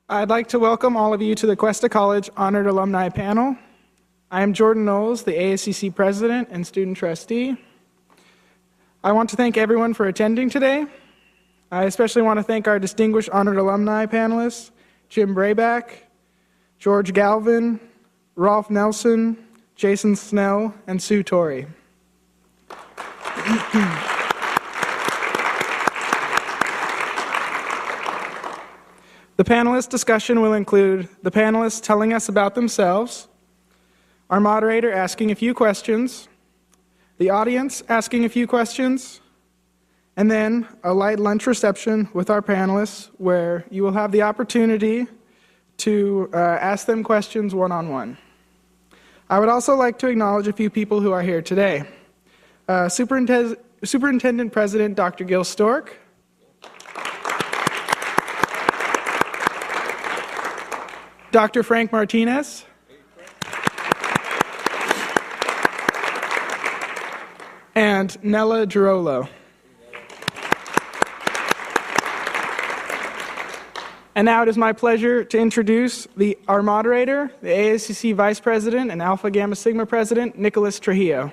I'd like to welcome all of you to the Cuesta College Honored Alumni panel. I am Jordan Knowles, the ASCC President and Student Trustee. I want to thank everyone for attending today. I especially want to thank our distinguished Honored Alumni panelists, Jim Brabeck, George Galvan, Rolfe Nelson, Jason Snell, and Sue Torrey. The panelist discussion will include the panelists telling us about themselves, our moderator asking a few questions, the audience asking a few questions, and then a light lunch reception with our panelists where you will have the opportunity to ask them questions one-on-one. I would also like to acknowledge a few people who are here today. Superintendent President Dr. Gil Stork, Dr. Frank Martinez, and Nella Girolo. And now it is my pleasure to introduce our moderator, the ASCC Vice President and Alpha Gamma Sigma President, Nicholas Trujillo.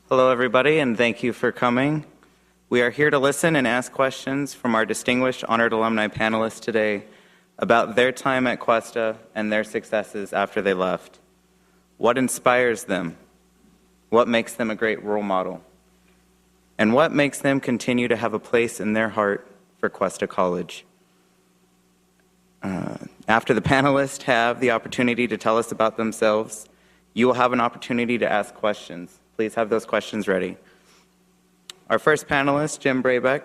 Hello, everybody, and thank you for coming. We are here to listen and ask questions from our distinguished Honored Alumni panelists today about their time at Cuesta and their successes after they left. What inspires them? What makes them a great role model? And what makes them continue to have a place in their heart for Cuesta College? After the panelists have the opportunity to tell us about themselves, you will have an opportunity to ask questions. Please have those questions ready. Our first panelist, Jim Brabeck.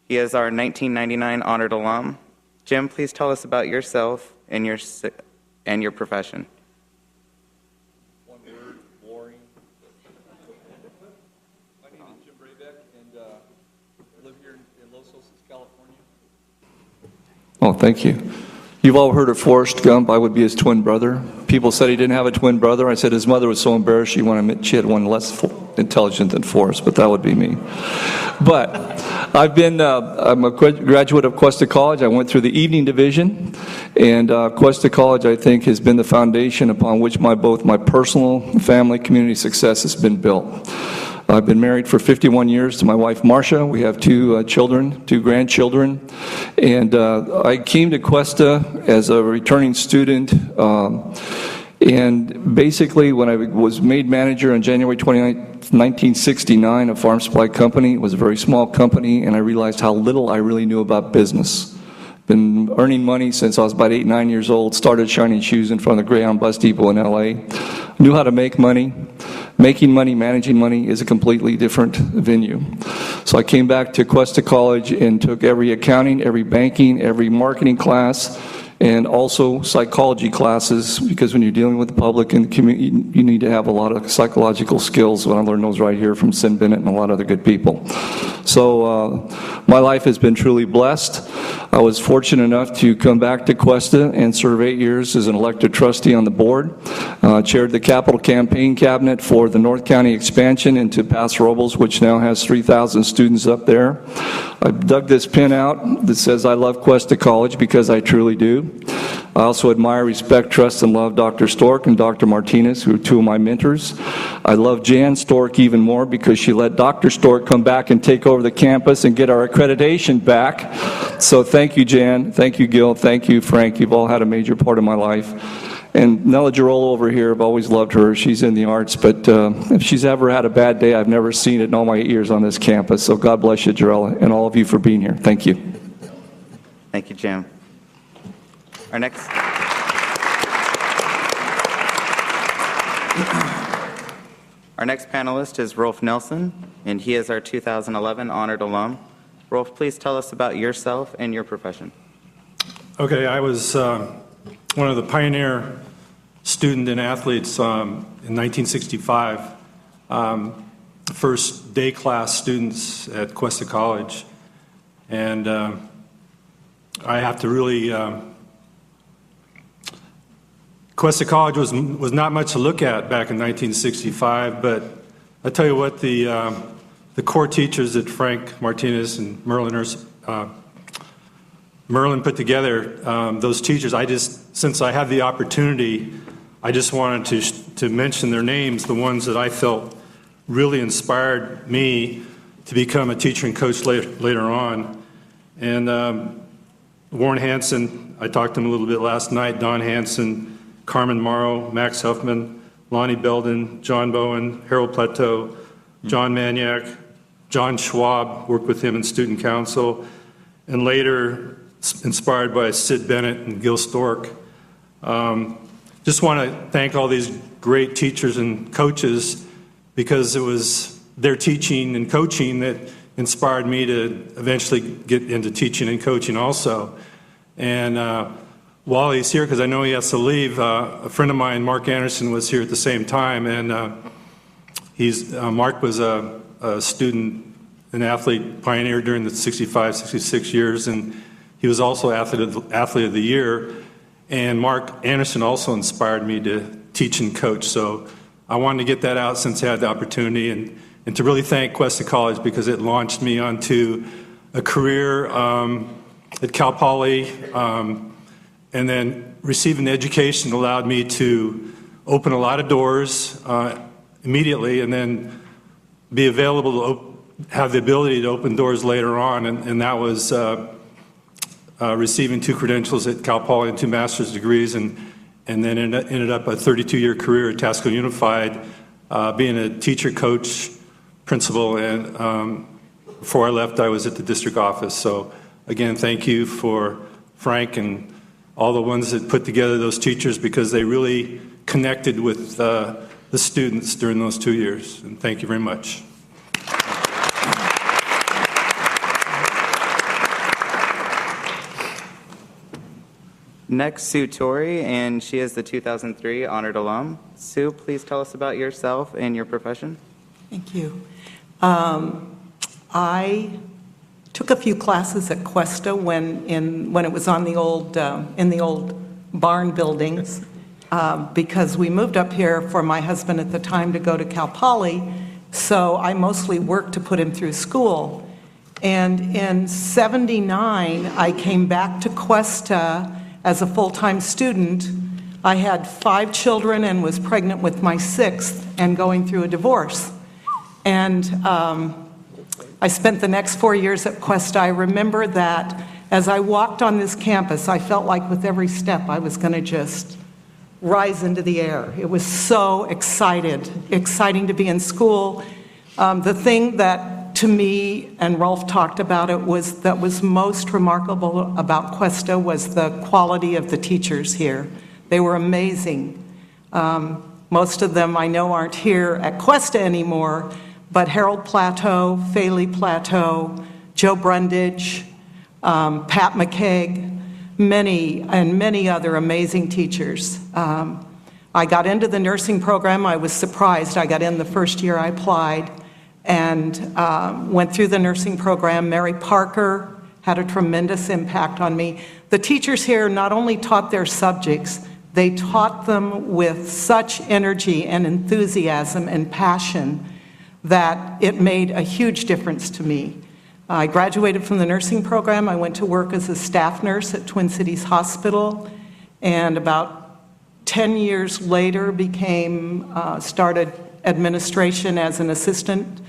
He is our 1999 Honored Alum. Jim, please tell us about yourself and your profession. One word, boring. My name is Jim Brabeck, and I live here in Los Osos, California. Oh, thank you. You've all heard of Forrest Gump. I would be his twin brother. People said he didn't have a twin brother. I said his mother was so embarrassed she had one less intelligent than Forrest, but that would be me. But I'm a graduate of Cuesta College. I went through the evening division, and Cuesta College, I think, has been the foundation upon which both my personal and family community success has been built. I've been married for 51 years to my wife, Marcia. We have two grandchildren. And I came to Cuesta as a returning student. And basically, when I was made manager on January 29, 1969, a farm supply company, it was a very small company, and I realized how little I really knew about business. Been earning money since I was about 8, 9 years old, started shining shoes in front of the Greyhound bus depot in LA. Knew how to make money. Making money, managing money is a completely different venue. So I came back to Cuesta College and took every accounting, every banking, every marketing class, and also psychology classes, because when you're dealing with the public and the community, you need to have a lot of psychological skills. And I learned those right here from Sin Bennett and a lot of other good people. So my life has been truly blessed. I was fortunate enough to come back to Cuesta and serve 8 years as an elected trustee on the board. Chaired the capital campaign cabinet for the North County expansion into Paso Robles, which now has 3,000 students up there. I dug this pin out that says I love Cuesta College, because I truly do. I also admire, respect, trust, and love Dr. Stork and Dr. Martinez, who are two of my mentors. I love Jan Stork even more because she let Dr. Stork come back and take over the campus and get our accreditation back. So thank you, Jan. Thank you, Gil. Thank you, Frank. You've all had a major part of my life. And Nella Girolo over here, I've always loved her. She's in the arts, but if she's ever had a bad day, I've never seen it in all my 8 years on this campus. So God bless you, Jarella, and all of you for being here. Thank you. Thank you, Jim. Our next panelist is Rolfe Nelson, and he is our 2011 Honored Alum. Rolfe, please tell us about yourself and your profession. Okay, I was one of the pioneer student and athletes in 1965, first day class students at Cuesta College. And I have to really Cuesta College was not much to look at back in 1965, but I tell you what, the core teachers that Frank Martinez and Merlin put together, those teachers, since I had the opportunity, I just wanted to mention their names, the ones that I felt really inspired me to become a teacher and coach later on. And Warren Hansen, I talked to him a little bit last night, Don Hansen, Carmen Morrow, Max Huffman, Lonnie Belden, John Bowen, Harold Plateau, John Maniac, John Schwab, worked with him in student council, and later inspired by Sid Bennett and Gil Stork. Just want to thank all these great teachers and coaches, because it was their teaching and coaching that inspired me to eventually get into teaching and coaching also. And while he's here, because I know he has to leave, a friend of mine, Mark Anderson, was here at the same time, and Mark was a student, an athlete pioneer during the 65, 66 years, and he was also athlete of the year. And Mark Anderson also inspired me to teach and coach. So I wanted to get that out since I had the opportunity, and to really thank Cuesta College, because it launched me onto a career at Cal Poly, and then receiving the education allowed me to open a lot of doors immediately, and then be available to have the ability to open doors later on, and that was receiving 2 credentials at Cal Poly and 2 master's degrees, and then ended up a 32-year career at Atascadero Unified, being a teacher, coach, principal, and before I left, I was at the district office. So again, thank you for Frank and all the ones that put together those teachers, because they really connected with the students during those 2 years. And thank you very much. Next, Sue Torrey, and she is the 2003 Honored Alum. Sue, please tell us about yourself and your profession. Thank you. I took a few classes at Cuesta when it was on the old in the old barn buildings, because we moved up here for my husband at the time to go to Cal Poly, so I mostly worked to put him through school. And in '79, I came back to Cuesta as a full-time student. I had 5 children and was pregnant with my 6th and going through a divorce. And I spent the next 4 years at Cuesta. I remember that as I walked on this campus, I felt like with every step I was going to just rise into the air. It was so exciting to be in school. The thing that to me, and Rolfe talked about it, that was most remarkable about Cuesta was the quality of the teachers here. They were amazing. Most of them I know aren't here at Cuesta anymore, but Harold Plateau, Faley Plateau, Joe Brundage, Pat McKeag, many other amazing teachers. I got into the nursing program. I was surprised. I got in the first year I applied, and went through the nursing program. Mary Parker had a tremendous impact on me. The teachers here not only taught their subjects, they taught them with such energy and enthusiasm and passion that it made a huge difference to me. I graduated from the nursing program. I went to work as a staff nurse at Twin Cities Hospital, and about 10 years later started administration as an assistant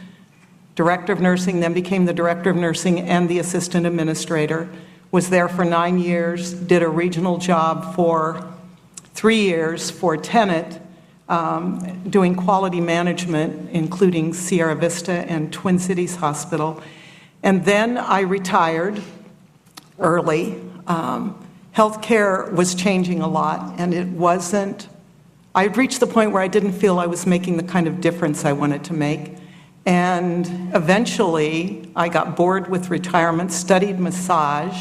director of nursing, then became the director of nursing and the assistant administrator. Was there for 9 years, did a regional job for 3 years for Tenet, doing quality management, including Sierra Vista and Twin Cities Hospital. And then I retired early. Healthcare was changing a lot, and I had reached the point where I didn't feel I was making the kind of difference I wanted to make. And eventually, I got bored with retirement, studied massage.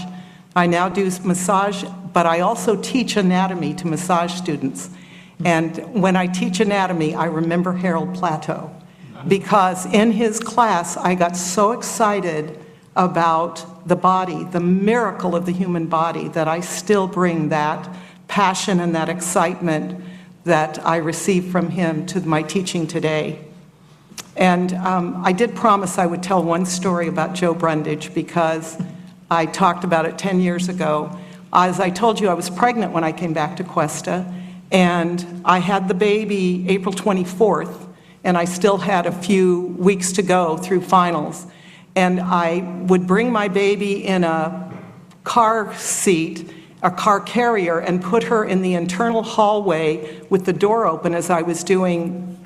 I now do massage, but I also teach anatomy to massage students. And when I teach anatomy, I remember Harold Plateau, because in his class, I got so excited about the body, the miracle of the human body, that I still bring that passion and that excitement that I received from him to my teaching today. And I did promise I would tell one story about Joe Brundage because I talked about it 10 years ago. As I told you, I was pregnant when I came back to Cuesta, and I had the baby April 24th, and I still had a few weeks to go through finals. And I would bring my baby in a car seat, a car carrier, and put her in the internal hallway with the door open as I was doing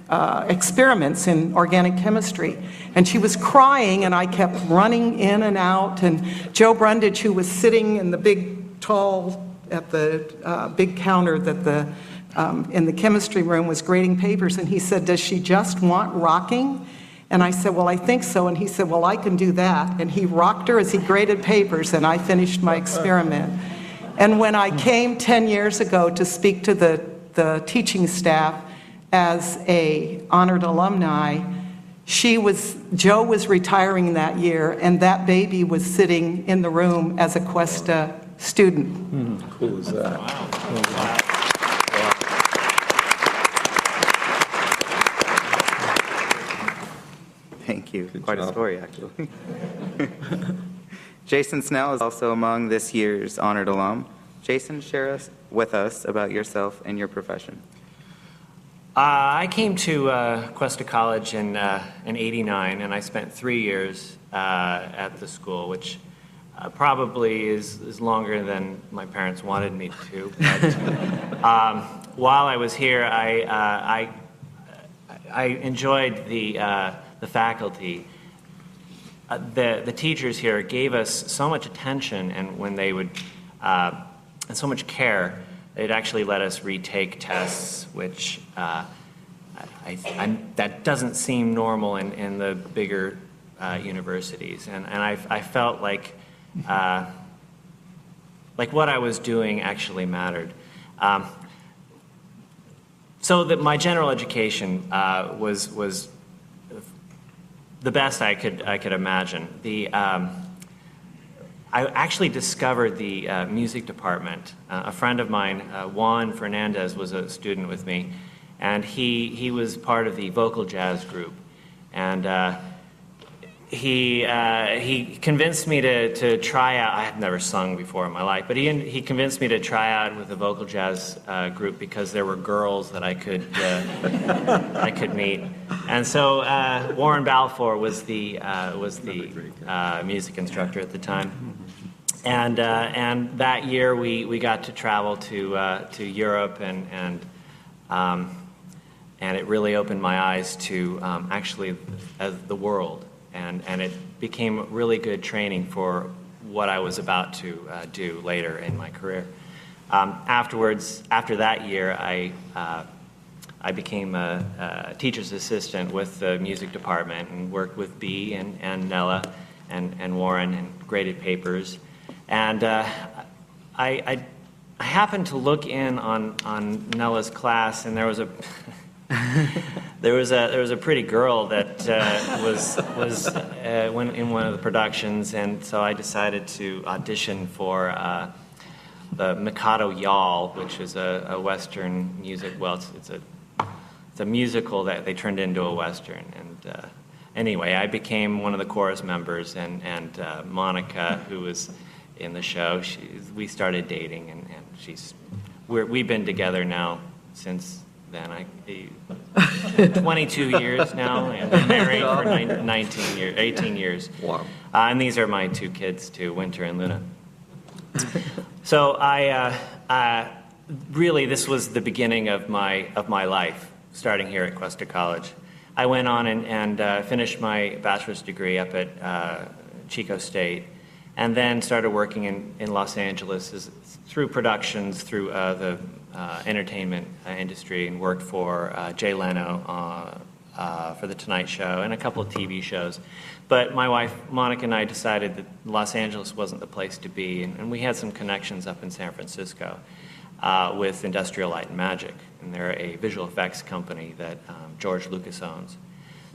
experiments in organic chemistry. And she was crying, and I kept running in and out. And Joe Brundage, who was sitting in the big, tall, at the big counter that in the chemistry room, was grading papers, and he said, "Does she just want rocking?" And I said, "Well, I think so." And he said, "Well, I can do that." And he rocked her as he graded papers, and I finished my experiment. And when I came 10 years ago to speak to the teaching staff as a honored alumni, Joe was retiring that year, and that baby was sitting in the room as a Cuesta student. Cool is that? Wow. Thank you. Quite a story, actually. Jason Snell is also among this year's honored alum. Jason, share with us about yourself and your profession. I came to Cuesta College in '89, and I spent 3 years at the school, which probably is longer than my parents wanted me to. But while I was here, I enjoyed the faculty. The teachers here gave us so much attention, and when they would, and so much care. It actually let us retake tests, which that doesn't seem normal in the bigger universities, and I felt like what I was doing actually mattered. So that my general education was the best I could imagine. I actually discovered the music department. A friend of mine, Juan Fernandez, was a student with me, and he was part of the vocal jazz group. And he convinced me to try out. I had never sung before in my life, but he convinced me to try out with the vocal jazz group because there were girls that I could meet. And so Warren Balfour was the music instructor at the time. And that year we got to travel to Europe, and it really opened my eyes to actually the world, and it became really good training for what I was about to do later in my career. After that year, I became a teacher's assistant with the music department and worked with Bea and Nella and Warren and graded papers. And I happened to look in on Nella's class, and there was a pretty girl that was in one of the productions, and so I decided to audition for the Mikado Y'all, which is a Western music. Well, it's a musical that they turned into a Western, and anyway, I became one of the chorus members, and Monica, who was in the show, we started dating, and we've been together now since then. 22 years now, and been married for 18 years. Wow. And these are my two kids too, Winter and Luna. So really, this was the beginning of my life, starting here at Cuesta College. I went on and finished my bachelor's degree up at Chico State, and then started working in Los Angeles through productions, through the entertainment industry, and worked for Jay Leno for The Tonight Show and a couple of TV shows. But my wife, Monica, and I decided that Los Angeles wasn't the place to be, and we had some connections up in San Francisco with Industrial Light and Magic, and they're a visual effects company that George Lucas owns.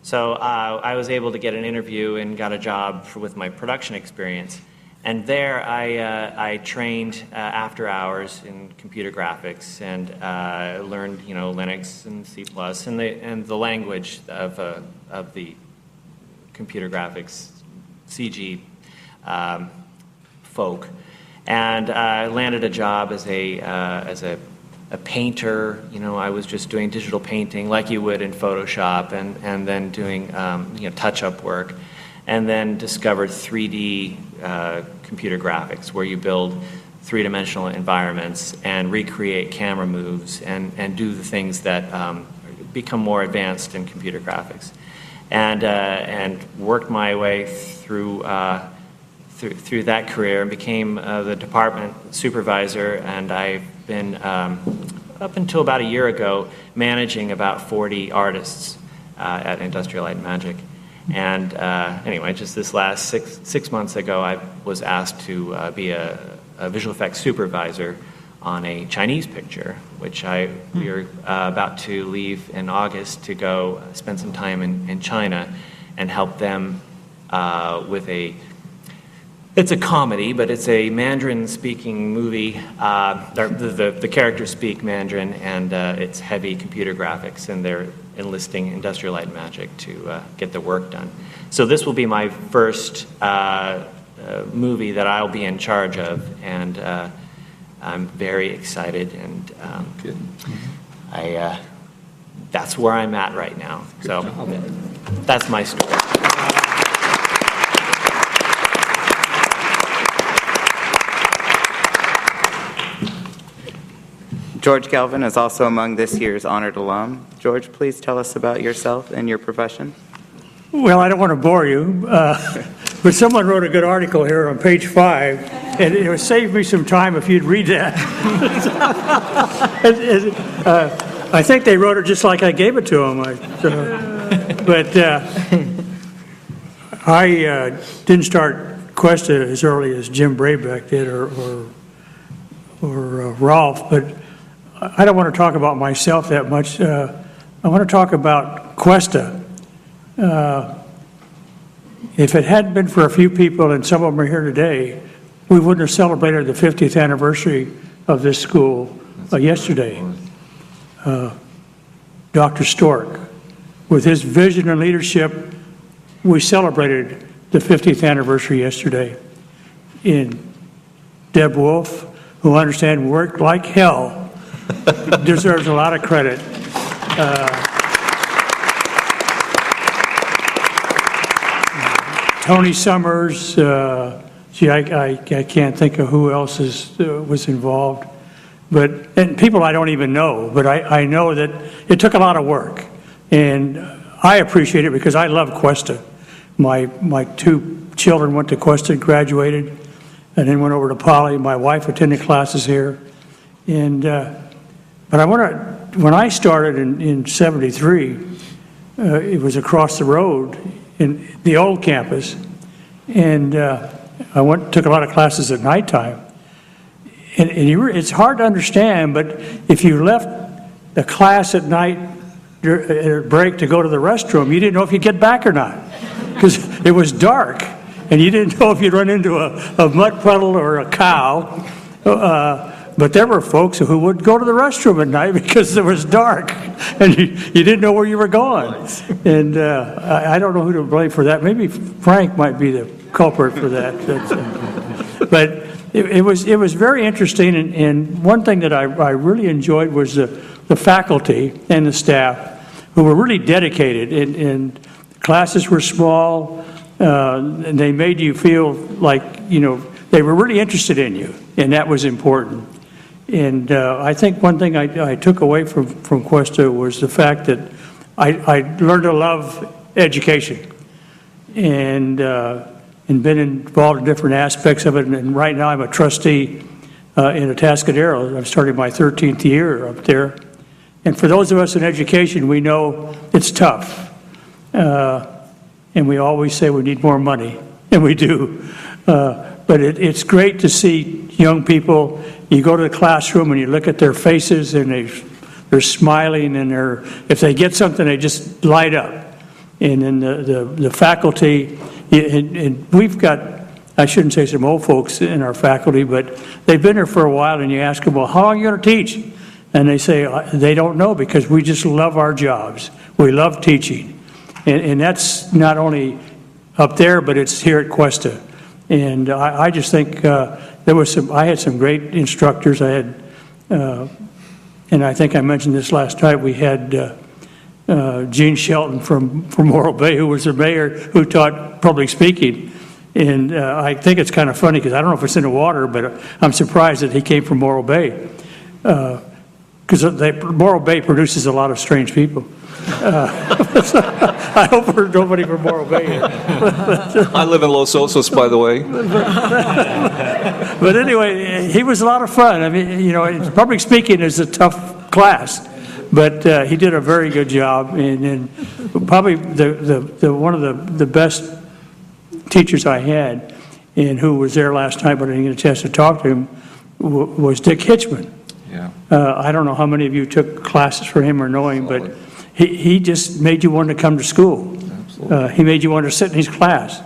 So I was able to get an interview and got a job with my production experience And there I trained after hours in computer graphics and learned, Linux and C++ and the language of the computer graphics CG folk. And I landed a job as a painter. I was just doing digital painting like you would in Photoshop, and then doing touch-up work, and then discovered 3D computer graphics, where you build three-dimensional environments and recreate camera moves and do the things that become more advanced in computer graphics, and worked my way through that career and became the department supervisor, and I've been, up until about a year ago, managing about 40 artists at Industrial Light and Magic. And anyway, just this last six months ago, I was asked to be a visual effects supervisor on a Chinese picture, which we are about to leave in August to go spend some time in China and help them with it's a comedy, but it's a Mandarin-speaking movie. The characters speak Mandarin, and it's heavy computer graphics, and they're enlisting Industrial Light and Magic to get the work done. So this will be my first movie that I'll be in charge of, and I'm very excited, and that's where I'm at right now. So that's my story. George Galvan is also among this year's honored alum. George, please tell us about yourself and your profession. Well, I don't want to bore you, but someone wrote a good article here on page 5, and it would save me some time if you'd read that. I think they wrote it just like I gave it to them. I didn't start Cuesta as early as Jim Brabeck did or Rolfe, but I don't want to talk about myself that much. I want to talk about Cuesta. If it hadn't been for a few people, and some of them are here today, we wouldn't have celebrated the 50th anniversary of this school yesterday. Dr. Stork, with his vision and leadership, we celebrated the 50th anniversary yesterday. In Deb Wolf, who I understand worked like hell, deserves a lot of credit. Tony Summers, I can't think of who else was involved, and people I don't even know, but I know that it took a lot of work, and I appreciate it because I love Cuesta. My two children went to Cuesta and graduated, and then went over to Poly. My wife attended classes here, but when I started in '73, it was across the road in the old campus, and I took a lot of classes at nighttime. And it's hard to understand, but if you left the class at night at break to go to the restroom, you didn't know if you'd get back or not, because it was dark, and you didn't know if you'd run into a mud puddle or a cow. But there were folks who would go to the restroom at night because it was dark, and you didn't know where you were going. And I don't know who to blame for that. Maybe Frank might be the culprit for that. But it was very interesting, and one thing that I really enjoyed was the faculty and the staff who were really dedicated, and classes were small, and they made you feel like, they were really interested in you, and that was important. And I think one thing I took away from Cuesta was the fact that I learned to love education, and been involved in different aspects of it. And right now I'm a trustee in Atascadero. I'm starting my 13th year up there. And for those of us in education, we know it's tough. And we always say we need more money, and we do. But it's great to see young people. You go to the classroom and you look at their faces, and they're smiling, and if they get something, they just light up. And then the faculty, and we've got I shouldn't say some old folks in our faculty, but they've been there for a while, and you ask them, well, how long are you going to teach? And they say they don't know because we just love our jobs. We love teaching. And that's not only up there, but it's here at Cuesta. And I just think I had some great instructors. I had, and I think I mentioned this last night, we had Gene Shelton from Morro Bay, who was the mayor, who taught public speaking. And I think it's kind of funny because I don't know if it's in the water, but I'm surprised that he came from Morro Bay. Because Morro Bay produces a lot of strange people. I hope there's nobody from Morro Bay here. I live in Los Osos, by the way. But anyway, he was a lot of fun. I mean, you know, public speaking is a tough class, but he did a very good job. And probably one of the best teachers I had, and who was there last night, but I didn't get a chance to talk to him, was Dick Hitchman. Yeah. I don't know how many of you took classes for him or know him, but he just made you want to come to school. He made you want to sit in his class.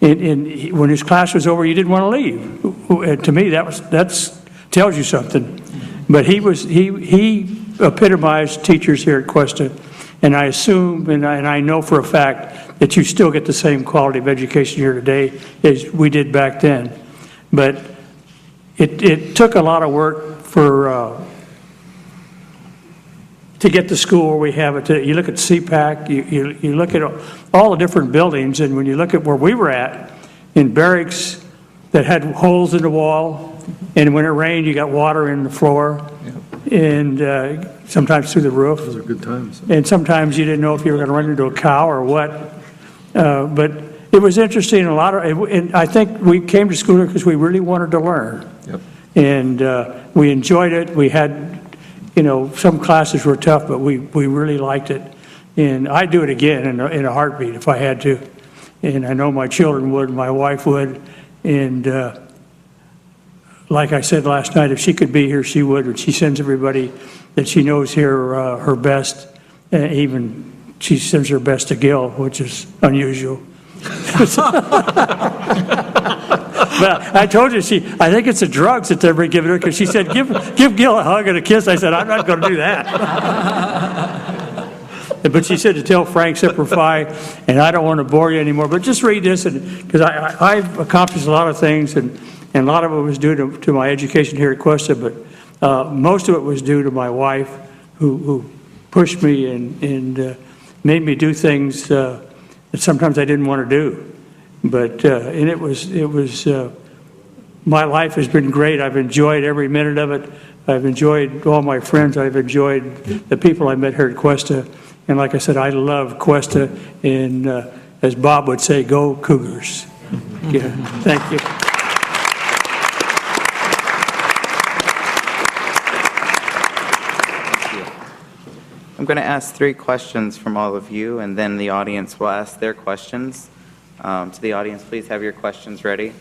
And when his class was over, you didn't want to leave. To me, that tells you something. But he epitomized teachers here at Cuesta, and I assume and I know for a fact that you still get the same quality of education here today as we did back then. But it took a lot of work to get the school where we have it. You look at CPAC, you look at all the different buildings, and when you look at where we were at, in barracks that had holes in the wall, and when it rained, you got water in the floor, and sometimes through the roof. Those are good times. And sometimes you didn't know if you were going to run into a cow or what. But it was interesting. And I think we came to school here because we really wanted to learn. Yep. And we enjoyed it. We had, you know, some classes were tough, but we really liked it. And I'd do it again in a heartbeat if I had to. And I know my children would, my wife would. And like I said last night, if she could be here, she would. And she sends everybody that she knows here her best. Even she sends her best to Gil, which is unusual. But I told you, I think it's the drugs that they're giving her, because she said, give Gil a hug and a kiss. I said, I'm not going to do that. But she said to tell Frank Semper Fi, and I don't want to bore you anymore, but just read this, because I've accomplished a lot of things, and a lot of it was due to my education here at Cuesta, but most of it was due to my wife, who pushed me and made me do things that sometimes I didn't want to do. But and it was my life has been great. I've enjoyed every minute of it. I've enjoyed all my friends. I've enjoyed the people I met here at Cuesta. And like I said, I love Cuesta. And as Bob would say, go Cougars. Yeah, thank you. I'm going to ask 3 questions from all of you, and then the audience will ask their questions. To the audience, please have your questions ready.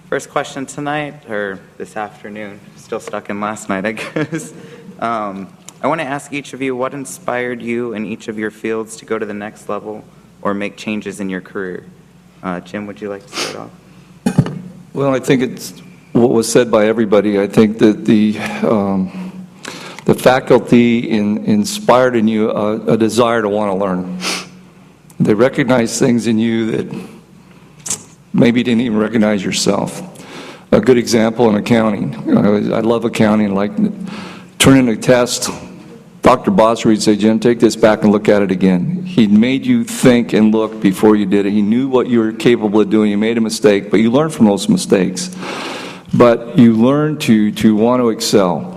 First question tonight, or this afternoon, still stuck in last night, I guess. I want to ask each of you, what inspired you in each of your fields to go to the next level or make changes in your career? Jim, would you like to start off? Well, I think it's what was said by everybody. I think that the faculty inspired in you a desire to want to learn. They recognize things in you that maybe you didn't even recognize yourself. A good example in accounting. I love accounting. Like turning a test, Dr. Boss would say, Jim, take this back and look at it again. He made you think and look before you did it. He knew what you were capable of doing. You made a mistake, but you learned from those mistakes. But you learned to want to excel.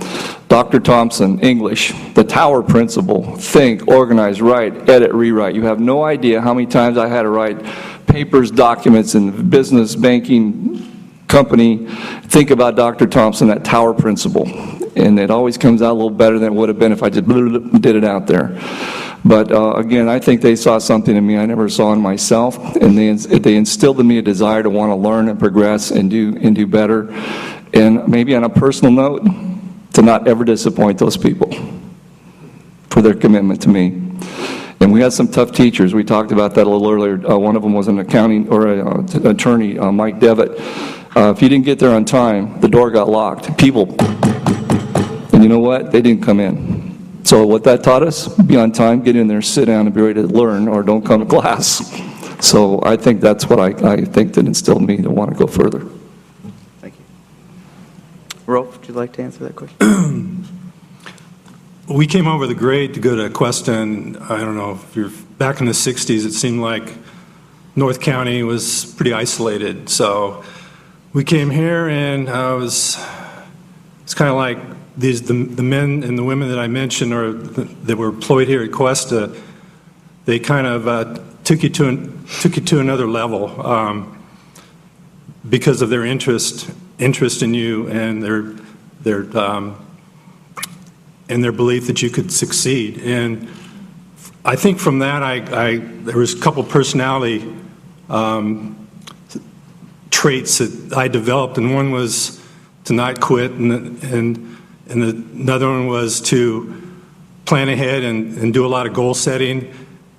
Dr. Thompson, English, the Tower Principle, think, organize, write, edit, rewrite. You have no idea how many times I had to write papers, documents in business, banking, company. Think about Dr. Thompson, that Tower Principle. And it always comes out a little better than it would have been if I just did it out there. But again, I think they saw something in me I never saw in myself, and they instilled in me a desire to want to learn and progress and do better. And maybe on a personal note, to not ever disappoint those people for their commitment to me. And we had some tough teachers. We talked about that a little earlier. One of them was an accounting or an attorney, Mike Devitt. If you didn't get there on time, the door got locked. People, and you know what? They didn't come in. So what that taught us, be on time, get in there, sit down, and be ready to learn, or don't come to class. So I think that's what I think that instilled me to want to go further. Thank you. Rolfe, would you like to answer that question? We came over the grade to go to Cuesta, and I don't know, if you're back in the 60s, it seemed like North County was pretty isolated. So we came here, and it's kind of like the men and the women that I mentioned that were employed here at Cuesta, they kind of took you to another level because of their interest in you and their belief that you could succeed. And I think from that, there was a couple personality traits that I developed, and one was to not quit, and another one was to plan ahead and do a lot of goal setting.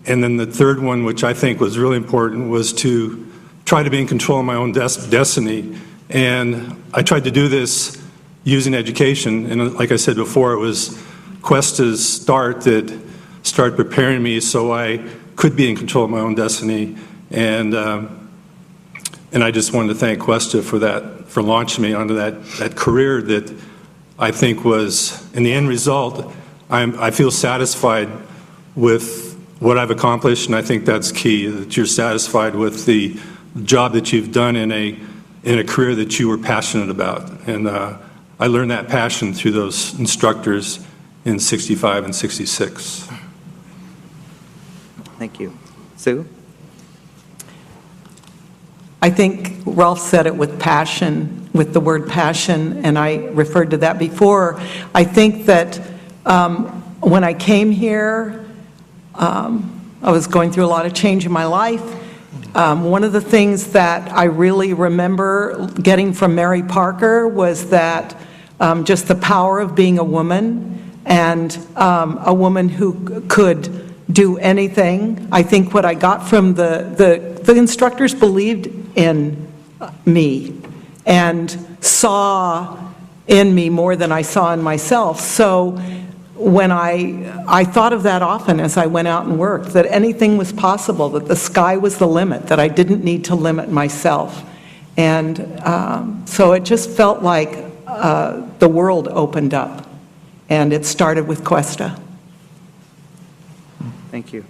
And then the third one, which I think was really important, was to try to be in control of my own destiny. And I tried to do this using education. And like I said before, it was Cuesta's start that started preparing me so I could be in control of my own destiny. And I just wanted to thank Cuesta for that, for launching me onto that career that I think was, in the end result, I feel satisfied with what I've accomplished, and I think that's key, that you're satisfied with the job that you've done in a career that you were passionate about. And I learned that passion through those instructors in 65 and 66. Thank you. Sue? I think Rolfe said it with passion, with the word passion, and I referred to that before. I think that when I came here, I was going through a lot of change in my life. One of the things that I really remember getting from Mary Parker was that just the power of being a woman, and a woman who could do anything. I think what I got from the instructors believed in me and saw in me more than I saw in myself. So when I thought of that often as I went out and worked, that anything was possible, that the sky was the limit, that I didn't need to limit myself. And so it just felt like the world opened up, and it started with Cuesta. Thank you.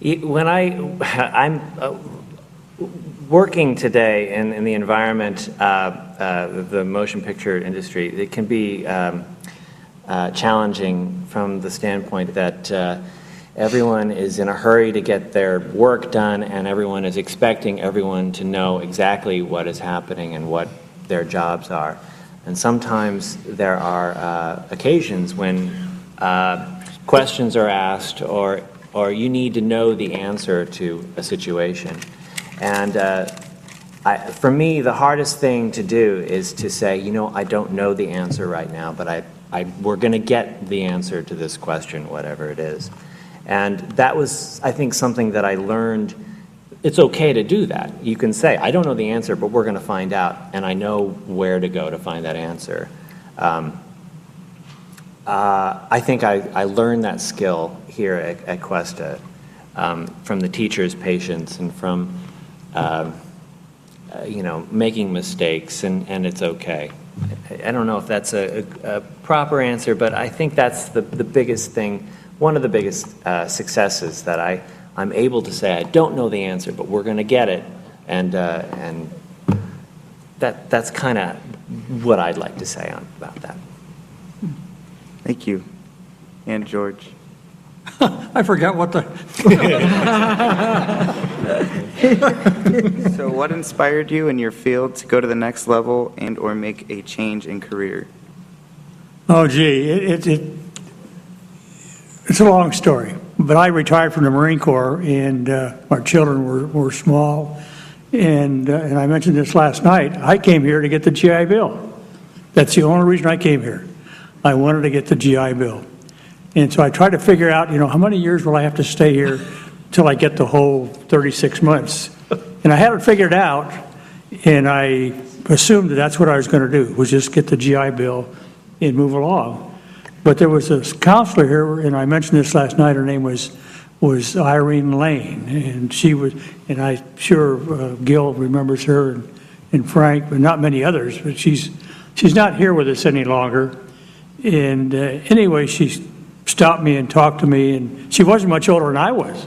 When I'm working today in the environment, the motion picture industry, it can be challenging from the standpoint that everyone is in a hurry to get their work done, and everyone is expecting everyone to know exactly what is happening and what their jobs are. And sometimes there are occasions when questions are asked, or you need to know the answer to a situation. And for me, the hardest thing to do is to say, you know, I don't know the answer right now, but we're going to get the answer to this question, whatever it is. And that was, I think, something that I learned. It's okay to do that. You can say, I don't know the answer, but we're going to find out, and I know where to go to find that answer. I think I learned that skill here at Cuesta from the teachers' patience and from making mistakes, and it's okay. I don't know if that's a proper answer, but I think that's the biggest thing, one of the biggest successes that I'm able to say, I don't know the answer, but we're going to get it, and that's kind of what I'd like to say about that. Thank you. And George? I forgot what the... So what inspired you in your field to go to the next level and or make a change in career? Oh, gee, it's a long story. But I retired from the Marine Corps, and our children were small. And I mentioned this last night. I came here to get the GI Bill. That's the only reason I came here. I wanted to get the GI Bill. And so I tried to figure out, how many years will I have to stay here till I get the whole 36 months? And I had it figured out, and I assumed that that's what I was going to do, was just get the GI Bill and move along. But there was a counselor here, and I mentioned this last night, her name was Irene Lane, and she was, and I'm sure Gil remembers her, and Frank, but not many others, but she's not here with us any longer. And anyway, she stopped me and talked to me, and she wasn't much older than I was.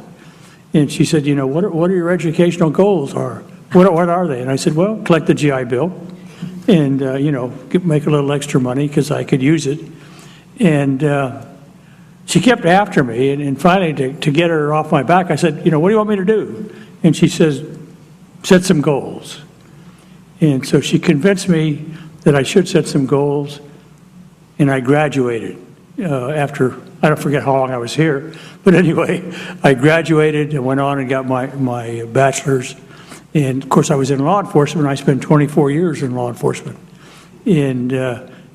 And she said, what are your educational goals are? What are they? And I said, well, collect the GI Bill and, make a little extra money because I could use it. And she kept after me, and finally, to get her off my back, I said, what do you want me to do? And she says, set some goals. And so she convinced me that I should set some goals, and I graduated after, I don't forget how long I was here, but anyway, I graduated and went on and got my bachelor's. And of course, I was in law enforcement. I spent 24 years in law enforcement. And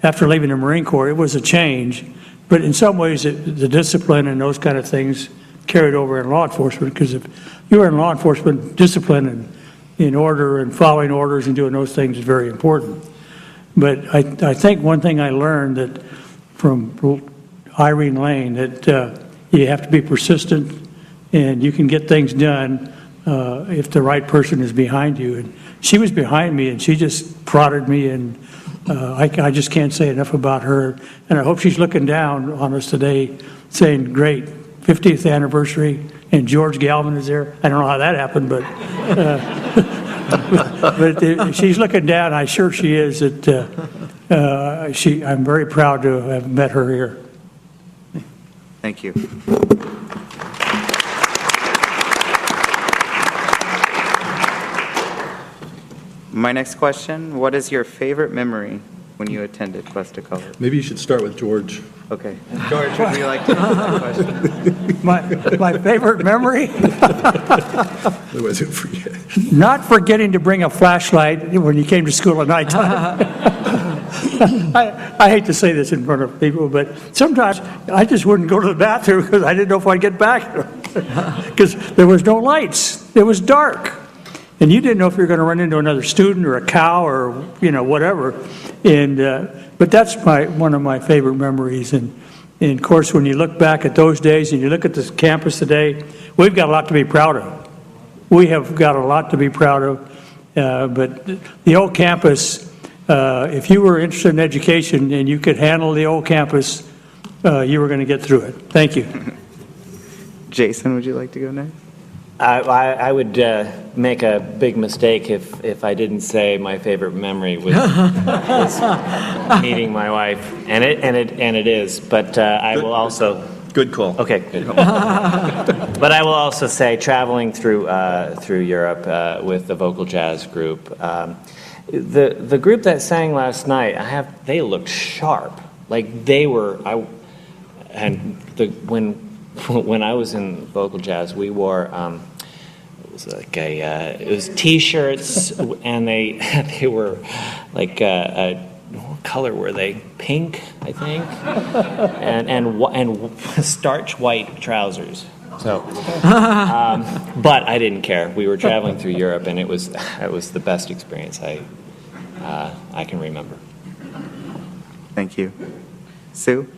after leaving the Marine Corps, it was a change, but in some ways, the discipline and those kind of things carried over in law enforcement, because if you were in law enforcement, discipline and in order and following orders and doing those things is very important. But I think one thing I learned that from Irene Lane, that you have to be persistent and you can get things done if the right person is behind you. And she was behind me, and she just prodded me, and I just can't say enough about her. And I hope she's looking down on us today saying, great, 50th anniversary, and George Galvan is there. I don't know how that happened, but but she's looking down. I'm sure she is. I'm very proud to have met her here. Thank you. My next question, what is your favorite memory when you attended Cuesta College? Maybe you should start with George. Okay. George, would you like to answer that question? My favorite memory? Otherwise you'll forget. Not forgetting to bring a flashlight when you came to school at nighttime. I hate to say this in front of people, but sometimes I just wouldn't go to the bathroom because I didn't know if I'd get back. Because there was no lights. It was dark. And you didn't know if you were going to run into another student or a cow or, whatever. And but that's one of my favorite memories. And of course, when you look back at those days and you look at this campus today, we've got a lot to be proud of. We have got a lot to be proud of. But the old campus, if you were interested in education and you could handle the old campus, you were going to get through it. Thank you. Jason, would you like to go next? I would make a big mistake if I didn't say my favorite memory was meeting my wife, and it is. But I will also Good call. okay. Good. But I will also say traveling through Europe with the vocal jazz group. The group that sang last night, they looked sharp, like they were. When I was in vocal jazz, we wore it was T-shirts, and they were like what color were they? Pink, I think, and starch white trousers. So, but I didn't care. We were traveling through Europe, and it was the best experience I can remember. Thank you. Sue?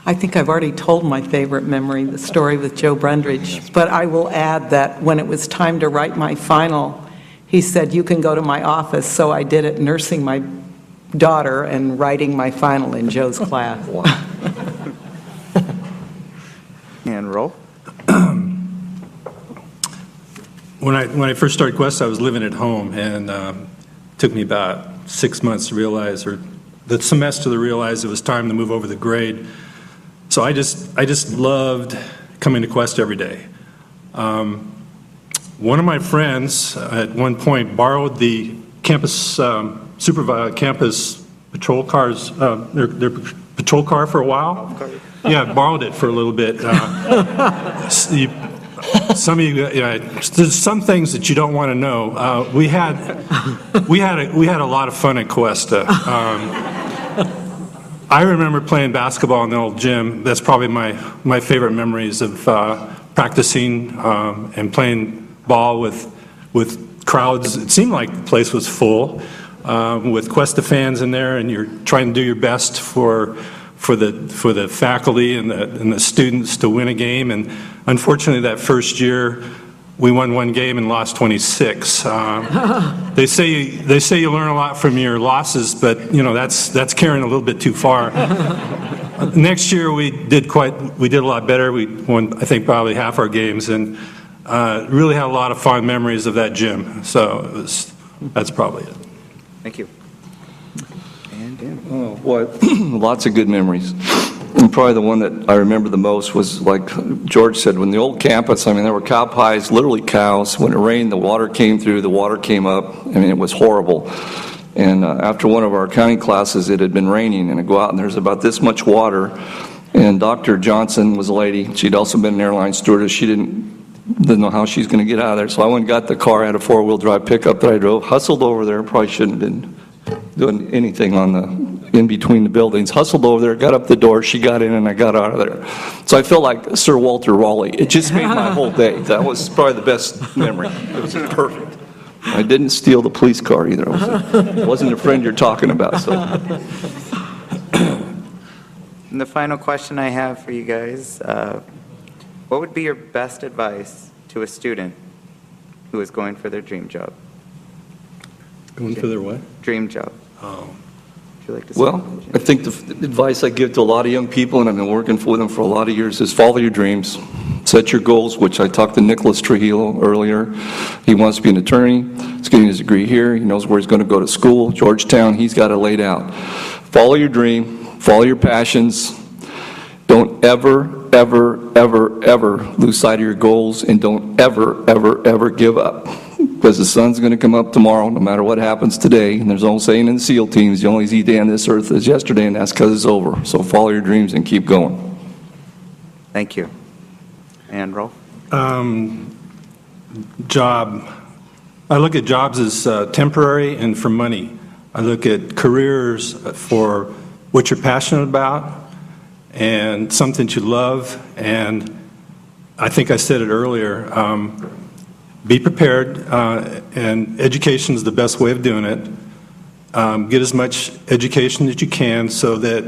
I think I've already told my favorite memory, the story with Joe Brundage, but I will add that when it was time to write my final, he said, you can go to my office, so I did it nursing my daughter and writing my final in Joe's class. And Rolfe? When I first started Cuesta, I was living at home, and it took me about 6 months to realize, or the semester to realize it was time to move over the grade. So I just loved coming to Cuesta every day. One of my friends at one point borrowed the campus campus patrol cars, their patrol car for a while. Yeah, borrowed it for a little bit. Some of you, there's some things that you don't want to know. We had a lot of fun at Cuesta. I remember playing basketball in the old gym. That's probably my favorite memories of practicing and playing ball with crowds. It seemed like the place was full with Cuesta fans in there, and you're trying to do your best for the faculty and the students to win a game. And unfortunately, that first year, we won one game and lost 26. They say you learn a lot from your losses, but that's carrying a little bit too far. Next year we did a lot better. We won, I think, probably half our games, and really had a lot of fond memories of that gym. So that's probably it. Thank you. And Dan. Oh, boy, lots of good memories. And probably the one that I remember the most was, like George said, when the old campus, I mean, there were cow pies, literally cows. When it rained, the water came through, the water came up. I mean, it was horrible. And after one of our accounting classes, it had been raining, and I'd go out, and there's about this much water. And Dr. Johnson was a lady. She'd also been an airline stewardess. She didn't know how she's going to get out of there. So I went and got the car. I had a four-wheel drive pickup that I drove, hustled over there. Probably shouldn't have been doing anything in between the buildings. Hustled over there, got up the door. She got in, and I got out of there. So I felt like Sir Walter Raleigh. It just made my whole day. That was probably the best memory. It was perfect. I didn't steal the police car either. It wasn't the friend you're talking about. So. And the final question I have for you guys, what would be your best advice to a student who is going for their dream job? Going for their what? Dream job. Oh. Would you like to say Well, something, Jim? I think the advice I give to a lot of young people, and I've been working with them for a lot of years, is follow your dreams. Set your goals, which I talked to Nicholas Trujillo earlier. He wants to be an attorney. He's getting his degree here. He knows where he's going to go to school. Georgetown, he's got it laid out. Follow your dream. Follow your passions. Don't ever, ever, ever, ever lose sight of your goals, and don't ever, ever, ever give up. Because the sun's going to come up tomorrow, no matter what happens today. And there's an old saying in the SEAL teams, the only easy day on this earth is yesterday, and that's because it's over. So follow your dreams and keep going. Thank you. And Rolfe? Job. I look at jobs as temporary and for money. I look at careers for what you're passionate about and something you love. And I think I said it earlier, be prepared, and education is the best way of doing it. Get as much education as you can so that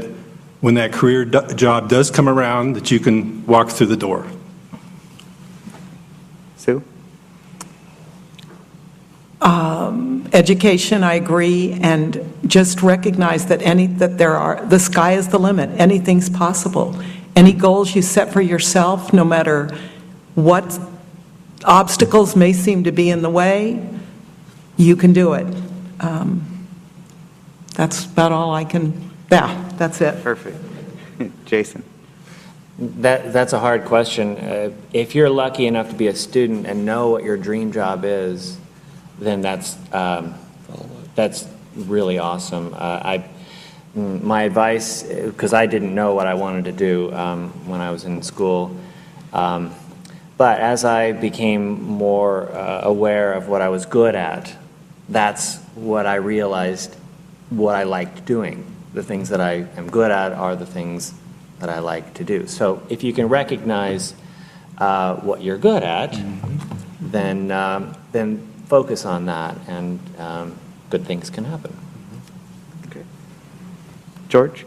when that career job does come around, that you can walk through the door. Sue? Education, I agree, and just recognize that the sky is the limit. Anything's possible. Any goals you set for yourself, no matter what obstacles may seem to be in the way, you can do it. That's about all I can, that's it. Perfect. Jason? That's a hard question. If you're lucky enough to be a student and know what your dream job is, then that's really awesome. My advice, because I didn't know what I wanted to do when I was in school, but as I became more aware of what I was good at, that's what I realized what I liked doing. The things that I am good at are the things that I like to do. So if you can recognize what you're good at, then focus on that, and good things can happen. Okay. George?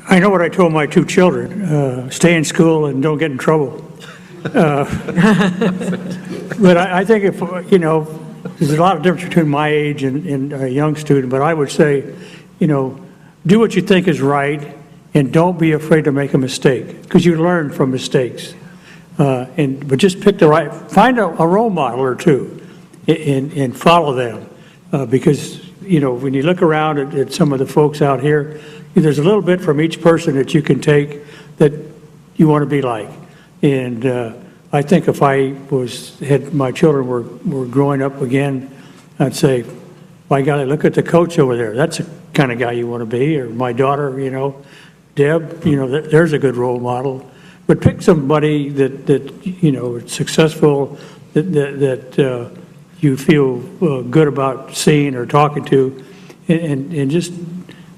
I know what I told my two children, stay in school and don't get in trouble. But I think if, there's a lot of difference between my age and a young student, but I would say, do what you think is right and don't be afraid to make a mistake, because you learn from mistakes. But just pick find a role model or two and follow them, because, when you look around at some of the folks out here, there's a little bit from each person that you can take that you want to be like. And I think if my children were growing up again, I'd say, by golly, look at the coach over there. That's the kind of guy you want to be. Or my daughter, Deb, there's a good role model. But pick somebody that is successful, that you feel good about seeing or talking to, and just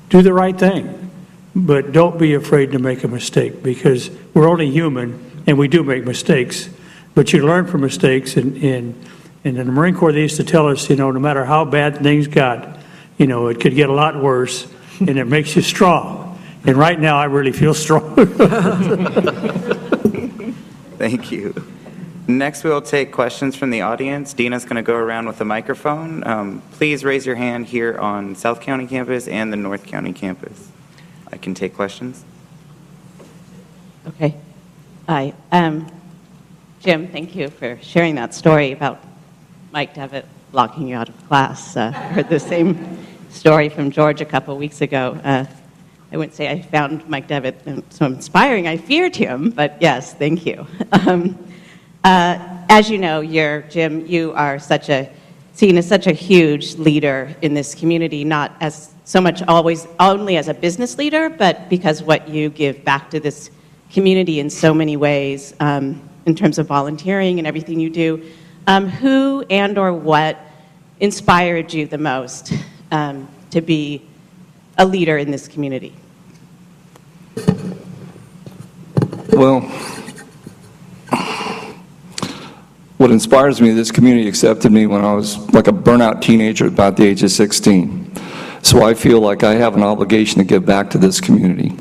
do the right thing, but don't be afraid to make a mistake, because we're only human and we do make mistakes. But you learn from mistakes, and in the Marine Corps they used to tell us, no matter how bad things got, it could get a lot worse, and it makes you strong. And right now I really feel strong. Thank you. Next, we will take questions from the audience. Dina's going to go around with a microphone. Please raise your hand here on South County campus and the North County campus. I can take questions. Okay. Hi. Jim, thank you for sharing that story about Mike Devitt locking you out of class. I heard the same story from George a couple weeks ago. I wouldn't say I found Mike Devitt so inspiring. I feared him, but yes, thank you. As you know, Jim, you are seen as such a huge leader in this community, not as so much only as a business leader, but because what you give back to this community in so many ways, in terms of volunteering and everything you do. Who and or what inspired you the most to be a leader in this community? Well, what inspires me, this community accepted me when I was like a burnout teenager about the age of 16. So I feel like I have an obligation to give back to this community.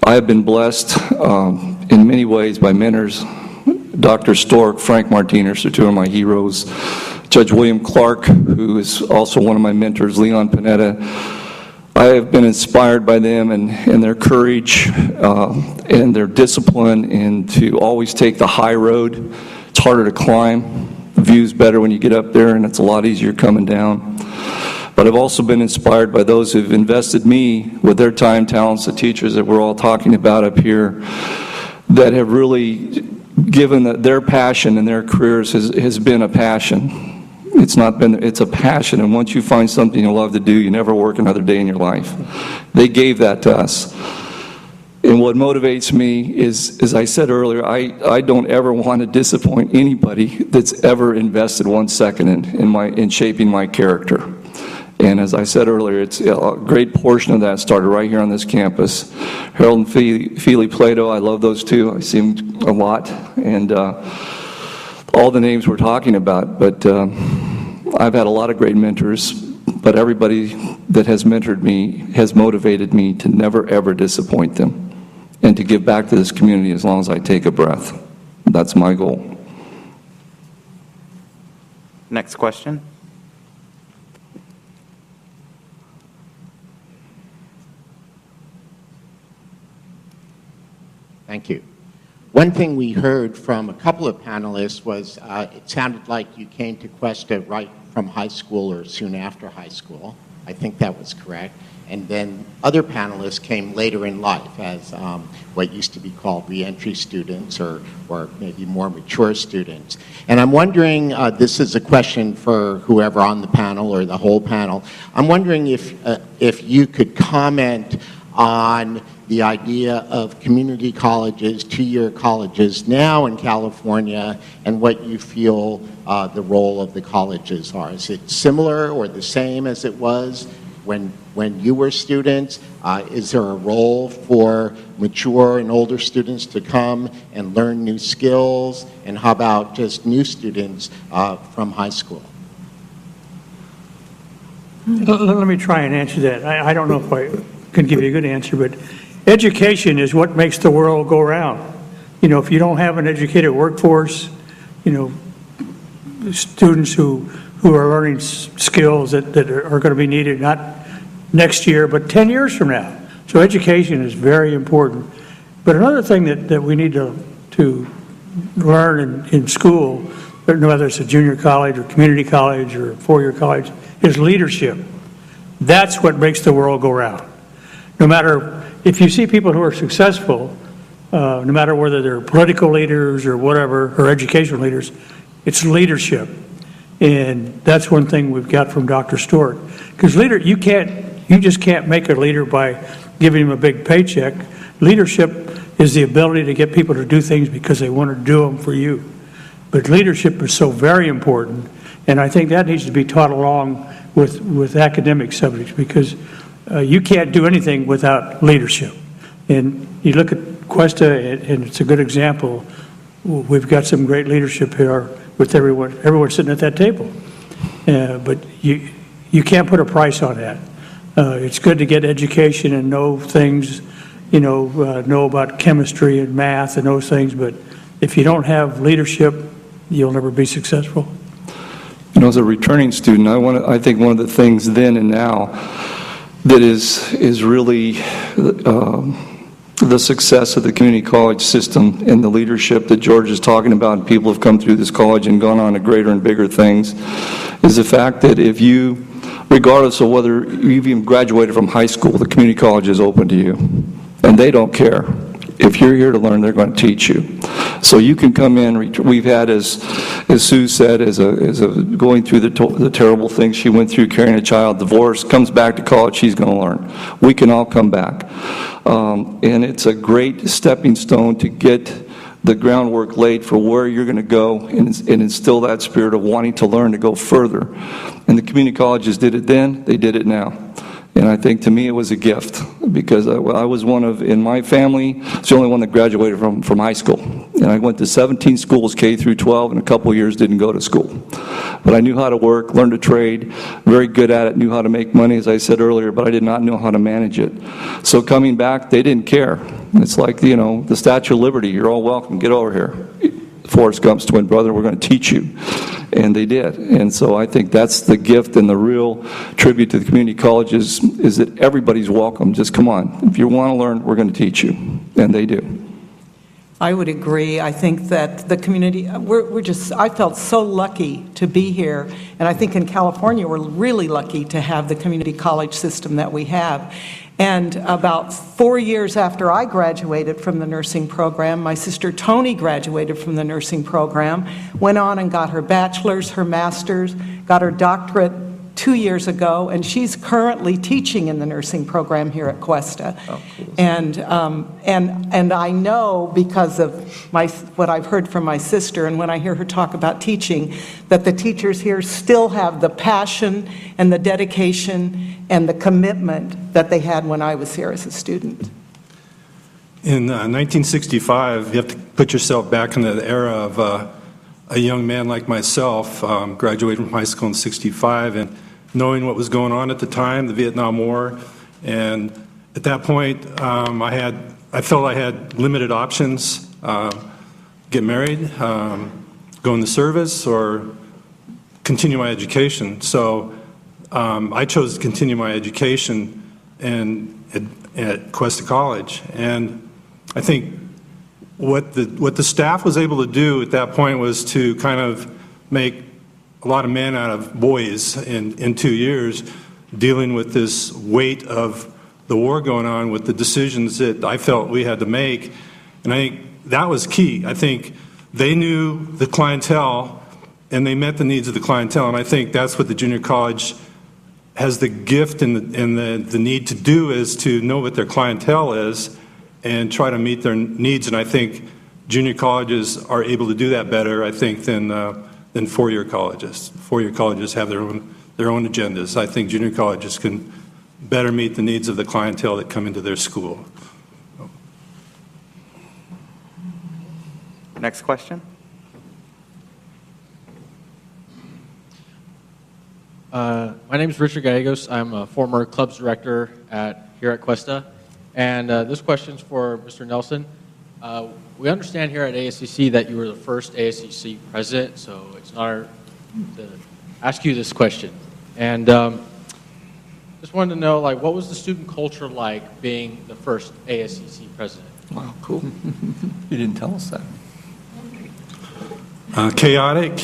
I have been blessed in many ways by mentors. Dr. Stork, Frank Martinez are two of my heroes. Judge William Clark, who is also one of my mentors, Leon Panetta. I have been inspired by them and their courage and their discipline, and to always take the high road. It's harder to climb. The view's better when you get up there, and it's a lot easier coming down. But I've also been inspired by those who've invested me with their time, talents, the teachers that we're all talking about up here, that have really given their passion and their careers has been a passion. It's a passion, and once you find something you love to do, you never work another day in your life. They gave that to us. And what motivates me is, as I said earlier, I don't ever want to disappoint anybody that's ever invested 1 second in shaping my character. And as I said earlier, it's a great portion of that started right here on this campus. Harold and Feely Plato, I love those two. I see them a lot. And all the names we're talking about. But I've had a lot of great mentors. But everybody that has mentored me has motivated me to never, ever disappoint them, and to give back to this community as long as I take a breath. That's my goal. Next question. Thank you. One thing we heard from a couple of panelists was it sounded like you came to Cuesta right from high school or soon after high school. I think that was correct. And then other panelists came later in life as what used to be called reentry students or maybe more mature students. And I'm wondering, this is a question for whoever on the panel or the whole panel, I'm wondering if you could comment on the idea of community colleges, two-year colleges now in California, and what you feel the role of the colleges are. Is it similar or the same as it was when you were students? Is there a role for mature and older students to come and learn new skills? And how about just new students from high school? Let me try and answer that. I don't know if I can give you a good answer, but education is what makes the world go round. If you don't have an educated workforce, students who are learning skills that are going to be needed not next year, but 10 years from now. So education is very important. But another thing that we need to learn in school, whether it's a junior college or community college or four-year college, is leadership. That's what makes the world go round. No matter, if you see people who are successful, no matter whether they're political leaders or whatever, or educational leaders, it's leadership. And that's one thing we've got from Dr. Stork. Because you just can't make a leader by giving him a big paycheck. Leadership is the ability to get people to do things because they want to do them for you. But leadership is so very important, and I think that needs to be taught along with academic subjects, because you can't do anything without leadership. And you look at Cuesta, and it's a good example. We've got some great leadership here with everyone sitting at that table. But you can't put a price on that. It's good to get education and know things, know about chemistry and math and those things, but if you don't have leadership, you'll never be successful. As a returning student, I think one of the things then and now that is really the success of the community college system and the leadership that George is talking about, and people have come through this college and gone on to greater and bigger things, is the fact that if you, regardless of whether you've even graduated from high school, the community college is open to you, and they don't care. If you're here to learn, they're going to teach you. So you can come in. We've had, as Sue said, as going through the terrible things she went through, carrying a child, divorce, comes back to college, she's going to learn. We can all come back. And it's a great stepping stone to get the groundwork laid for where you're going to go and instill that spirit of wanting to learn to go further. And the community colleges did it then, they did it now. And I think to me it was a gift, because I was one of, in my family, it's the only one that graduated from high school. And I went to 17 schools, K through 12, and a couple of years didn't go to school. But I knew how to work, learned to trade, very good at it, knew how to make money, as I said earlier, but I did not know how to manage it. So coming back, they didn't care. It's like, the Statue of Liberty, you're all welcome, get over here. Forrest Gump's twin brother, we're going to teach you. And they did. And so I think that's the gift and the real tribute to the community colleges, is that everybody's welcome. Just come on. If you want to learn, we're going to teach you. And they do. I would agree. I think that the community, I felt so lucky to be here. And I think in California, we're really lucky to have the community college system that we have. And about 4 years after I graduated from the nursing program, my sister Tony graduated from the nursing program, went on and got her bachelor's, her master's, got her doctorate 2 years ago, and she's currently teaching in the nursing program here at Cuesta. Oh, cool. And I know, because of what I've heard from my sister, and when I hear her talk about teaching, that the teachers here still have the passion and the dedication and the commitment that they had when I was here as a student. In 1965, you have to put yourself back into the era of a young man like myself, graduating from high school in '65, and knowing what was going on at the time, the Vietnam War. And at that point, I felt I had limited options: get married, go in the service, or continue my education. So I chose to continue my education at Cuesta College. And I think what the staff was able to do at that point was to kind of make a lot of men out of boys in 2 years, dealing with this weight of the war going on, with the decisions that I felt we had to make. And I think that was key. I think they knew the clientele, and they met the needs of the clientele. And I think that's what the junior college has the gift and the need to do, is to know what their clientele is and try to meet their needs. And I think junior colleges are able to do that better, I think, than four-year colleges. Four-year colleges have their own agendas. I think junior colleges can better meet the needs of the clientele that come into their school. Next question. My name is Richard Gallegos. I'm a former clubs director here at Cuesta. And this question's for Mr. Nelson. We understand here at ASCC that you were the first ASCC president, so it's an honor to ask you this question. And just wanted to know, what was the student culture like being the first ASCC president? Wow, cool. You didn't tell us that. Chaotic.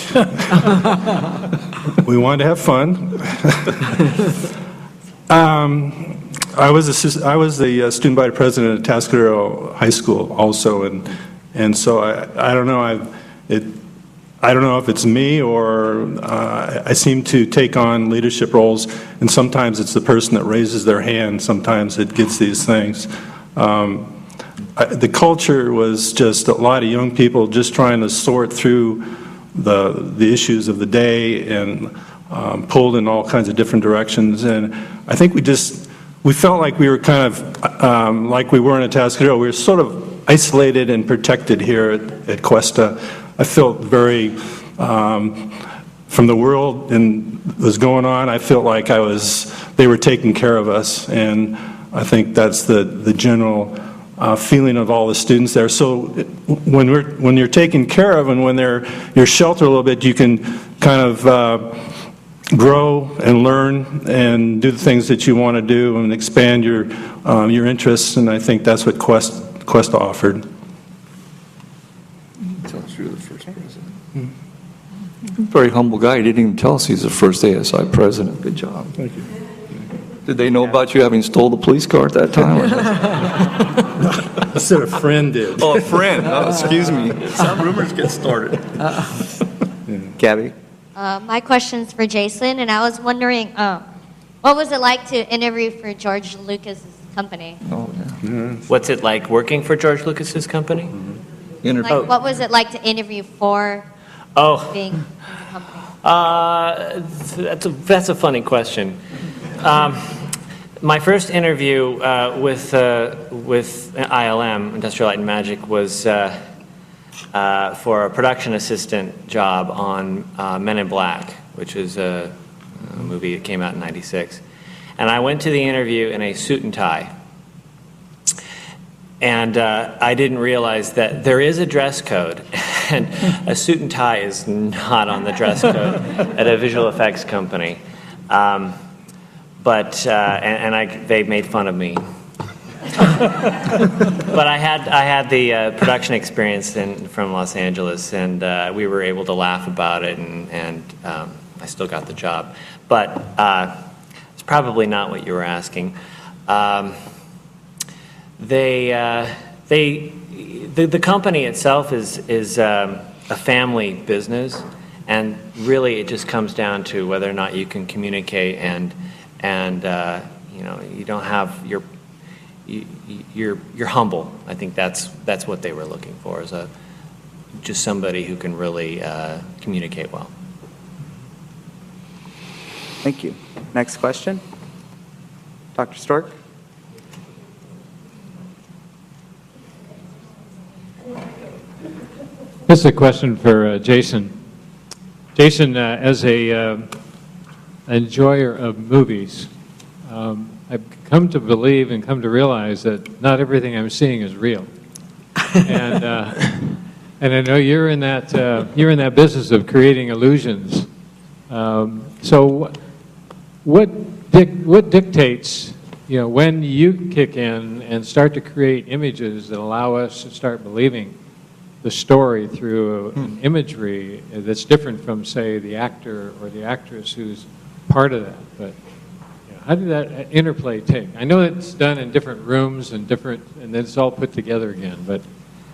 We wanted to have fun. I was the student body president at Atascadero High School also, and so I don't know. I don't know if it's me or I seem to take on leadership roles, and sometimes it's the person that raises their hand. Sometimes it gets these things. The culture was just a lot of young people just trying to sort through the issues of the day and pulled in all kinds of different directions. And I think we felt like we were kind of, like we were in Atascadero, we were sort of isolated and protected here at Cuesta. I felt very, from the world and was going on, I felt like they were taking care of us, and I think that's the general feeling of all the students there. So when you're taken care of and when you're sheltered a little bit, you can kind of grow and learn and do the things that you want to do and expand your interests, and I think that's what Cuesta offered. Tell us you're the first president. Very humble guy. He didn't even tell us he's the first ASI president. Good job. Thank you. Did they know about you having stole the police car at that time? I said a friend did. Oh, a friend. Oh, excuse me. Some rumors get started. Gabby? My question's for Jason, and I was wondering, what was it like to interview for George Lucas's company? Oh, yeah. What's it like working for George Lucas's company? Like, what was it like to interview for being in the company? That's a funny question. My first interview with ILM, Industrial Light and Magic, was for a production assistant job on Men in Black, which is a movie that came out in '96. And I went to the interview in a suit and tie. And I didn't realize that there is a dress code, and a suit and tie is not on the dress code at a visual effects company. They made fun of me. But I had the production experience from Los Angeles, and we were able to laugh about it, and I still got the job. But it's probably not what you were asking. The company itself is a family business, and really it just comes down to whether or not you can communicate and you don't have you're humble. I think that's what they were looking for, is just somebody who can really communicate well. Thank you. Next question. Dr. Stork? This is a question for Jason. Jason, as a enjoyer of movies, I've come to believe and come to realize that not everything I'm seeing is real. And I know you're in that business of creating illusions. So what dictates, when you kick in and start to create images that allow us to start believing the story through an imagery that's different from, say, the actor or the actress who's part of that? But how did that interplay take? I know it's done in different rooms and then it's all put together again, but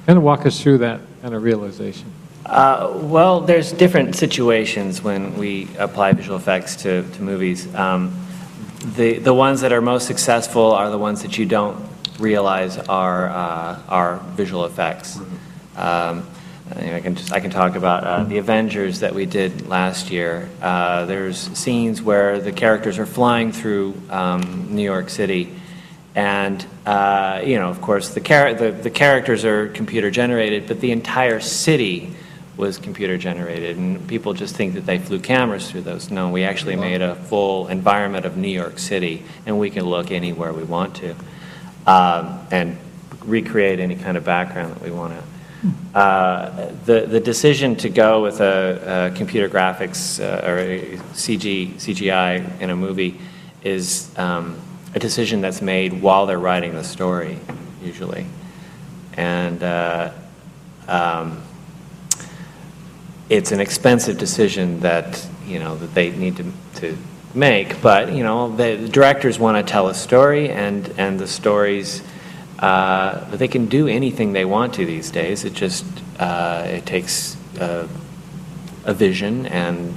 kind of walk us through that kind of realization. Well, there's different situations when we apply visual effects to movies. The ones that are most successful are the ones that you don't realize are visual effects. I can talk about the Avengers that we did last year. There's scenes where the characters are flying through New York City, and of course the characters are computer generated, but the entire city was computer generated, and people just think that they flew cameras through those. No, we actually made a full environment of New York City, and we can look anywhere we want to and recreate any kind of background that we want to. The decision to go with a computer graphics or a CGI in a movie is a decision that's made while they're writing the story, usually. And it's an expensive decision that that they need to make, but the directors want to tell a story, and the stories. But they can do anything they want to these days. It just it takes a vision and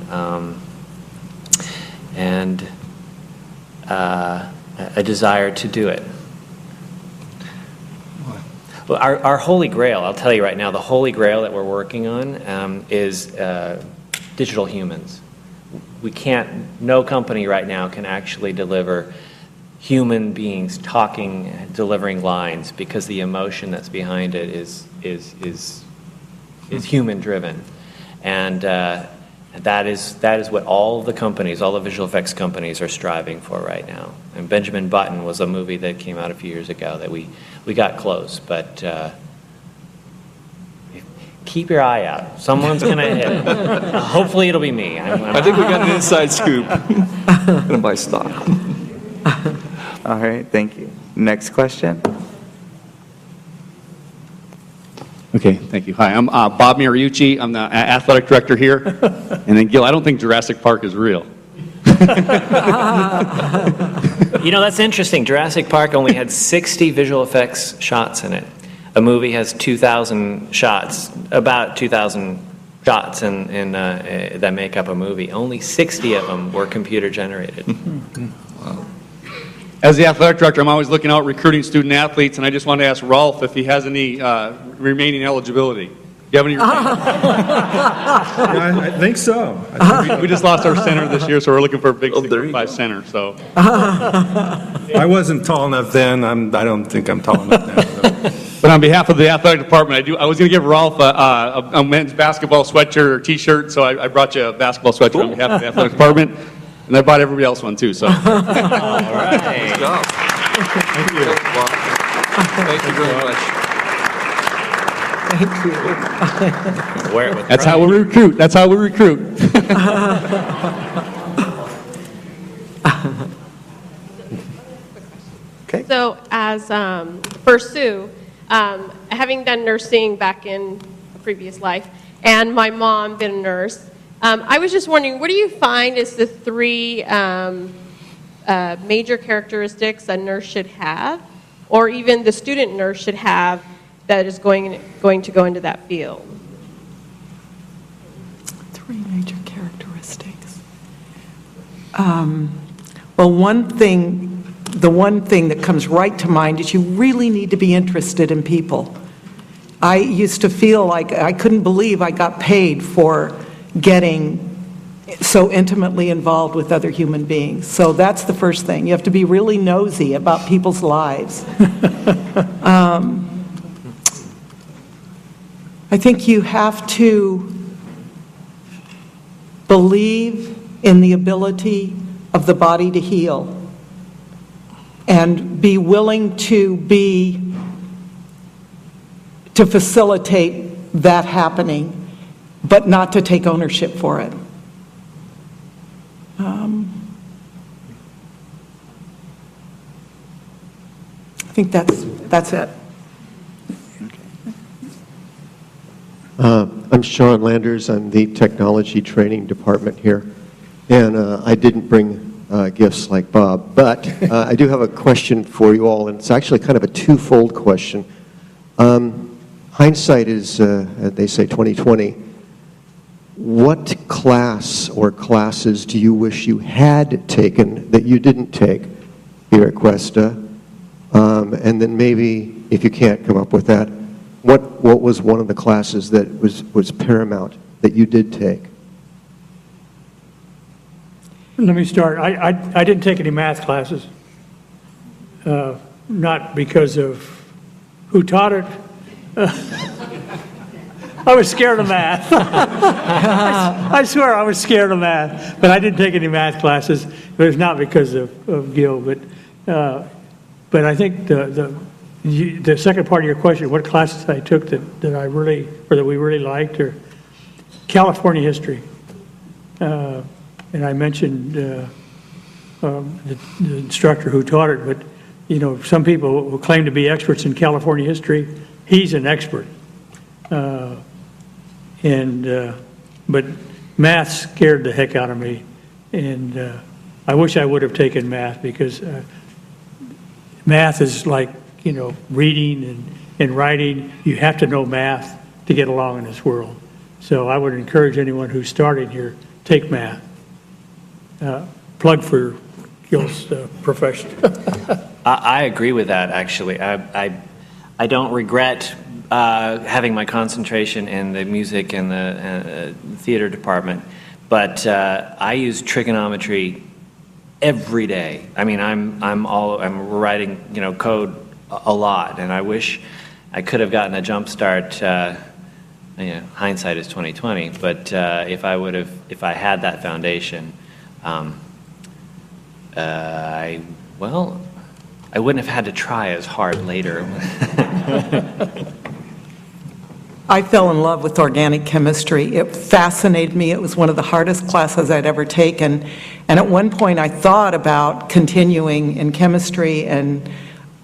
a desire to do it. Well, our holy grail, I'll tell you right now, the holy grail that we're working on is digital humans. No company right now can actually deliver human beings talking, delivering lines, because the emotion that's behind it is human driven. And that is what all the companies, all the visual effects companies are striving for right now. And Benjamin Button was a movie that came out a few years ago that we got close, but keep your eye out. Someone's going to hit it. Hopefully it'll be me. I think we got an inside scoop. I'm going to buy stock. All right, thank you. Next question. Okay, thank you. Hi, I'm Bob Mariucci. I'm the athletic director here. And then Gil, I don't think Jurassic Park is real. You know, that's interesting. Jurassic Park only had 60 visual effects shots in it. A movie has 2,000 shots, about 2,000 shots that make up a movie. Only 60 of them were computer generated. Wow. As the athletic director, I'm always looking out recruiting student athletes, and I just wanted to ask Rolfe if he has any remaining eligibility. Do you have any? Yeah, I think so. We just lost our center this year, so we're looking for a big 6'5" center. So I wasn't tall enough then. I don't think I'm tall enough now. But on behalf of the athletic department, I was going to give Rolfe a men's basketball sweatshirt or T-shirt, so I brought you a basketball sweatshirt on behalf of the athletic department, and I bought everybody else one too. So. All right. Good job. Thank you. Thank you very much. Thank you. Wear it with That's pride. how we recruit. That's how we recruit. Okay. So as for Sue, having done nursing back in a previous life, and my mom been a nurse, I was just wondering, what do you find is the three major characteristics a nurse should have, or even the student nurse should have, that is going to go into that field? Three major characteristics. Well, the one thing that comes right to mind is you really need to be interested in people. I used to feel like I couldn't believe I got paid for getting so intimately involved with other human beings. So that's the first thing. You have to be really nosy about people's lives. I think you have to believe in the ability of the body to heal and be willing to facilitate that happening, but not to take ownership for it. I think that's it. I'm Sean Landers. I'm the technology training department here. And I didn't bring gifts like Bob, but I do have a question for you all, and it's actually kind of a twofold question. Hindsight is, they say, 20/20. What class or classes do you wish you had taken that you didn't take here at Cuesta? And then maybe, if you can't come up with that, what was one of the classes that was paramount that you did take? Let me start. I didn't take any math classes, not because of who taught it. I was scared of math. I swear I was scared of math, but I didn't take any math classes. But it's not because of Gil, but I think the second part of your question, what classes I took that I really, or that we really liked, or California history. And I mentioned the instructor who taught it, but you know, some people who claim to be experts in California history, he's an expert. But math scared the heck out of me, and I wish I would have taken math, because math is like, you know, reading and writing. You have to know math to get along in this world. So I would encourage anyone who's starting here, take math. Plug for Gil's profession. I agree with that, actually. I don't regret having my concentration in the music and the theater department, but I use trigonometry every day. I mean, I'm writing, code a lot, and I wish I could have gotten a jump start. Hindsight is 20/20, but if I had that foundation, I wouldn't have had to try as hard later. I fell in love with organic chemistry. It fascinated me. It was one of the hardest classes I'd ever taken. And at one point I thought about continuing in chemistry, and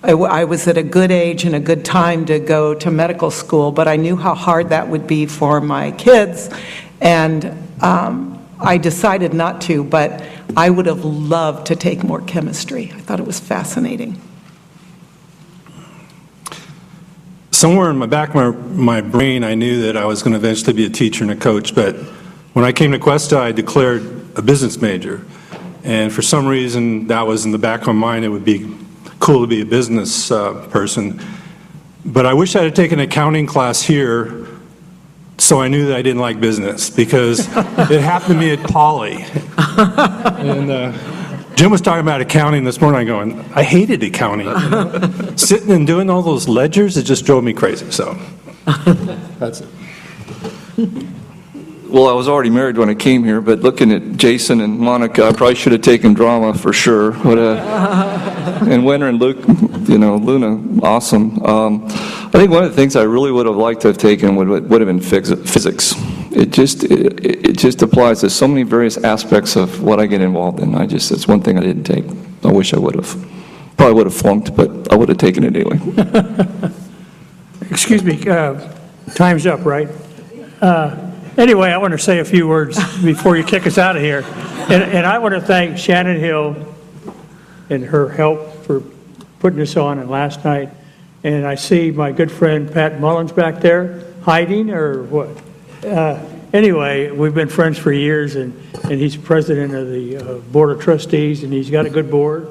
I was at a good age and a good time to go to medical school, but I knew how hard that would be for my kids, and I decided not to, but I would have loved to take more chemistry. I thought it was fascinating. Somewhere in the back of my brain, I knew that I was going to eventually be a teacher and a coach, but when I came to Cuesta, I declared a business major. And for some reason, that was in the back of my mind, it would be cool to be a business person. But I wish I had taken an accounting class here so I knew that I didn't like business, because it happened to me at Poly. And Jim was talking about accounting this morning. I'm going, I hated accounting. Sitting and doing all those ledgers, it just drove me crazy. So that's it. Well, I was already married when I came here, but looking at Jason and Monica, I probably should have taken drama for sure. And Winter and Luke, Luna, awesome. I think one of the things I really would have liked to have taken would have been physics. It just applies to so many various aspects of what I get involved in. It's one thing I didn't take. I wish I would have. Probably would have flunked, but I would have taken it anyway. Excuse me, time's up, right? Anyway, I want to say a few words before you kick us out of here. And I want to thank Shannon Hill and her help for putting this on and last night. And I see my good friend Pat Mullins back there hiding, or what? Anyway, we've been friends for years, and he's president of the Board of Trustees, and he's got a good board.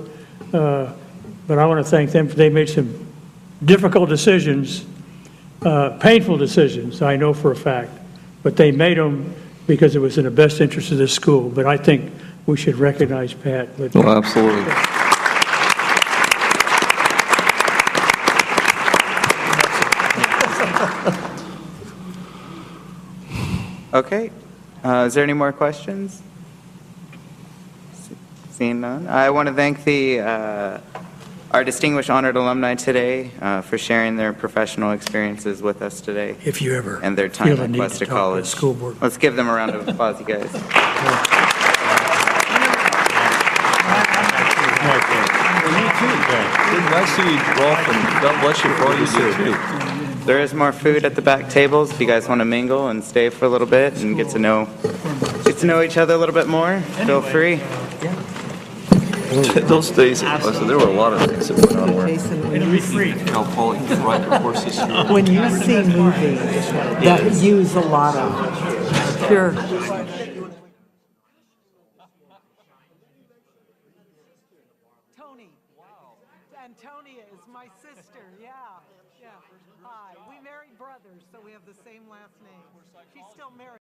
But I want to thank them, for they made some difficult decisions, painful decisions, I know for a fact. But they made them because it was in the best interest of this school. But I think we should recognize Pat. Well, absolutely. Okay. Is there any more questions? Seeing none. I want to thank our distinguished honored alumni today for sharing their professional experiences with us today. If you ever and their time at Cuesta College. School board. Let's give them a round of applause, you guys. Good night to you, Rolfe, and God bless you for all you do too. There is more food at the back tables if you guys want to mingle and stay for a little bit and get to know each other a little bit more. Feel free. Those days, there were a lot of things that went on where It'll be free. Cal Poly could ride their horses through. When you see movies that use a lot of pure... Tony. Wow. Antonia is my sister, yeah. Hi. We married brothers, so we have the same last name. She's still married.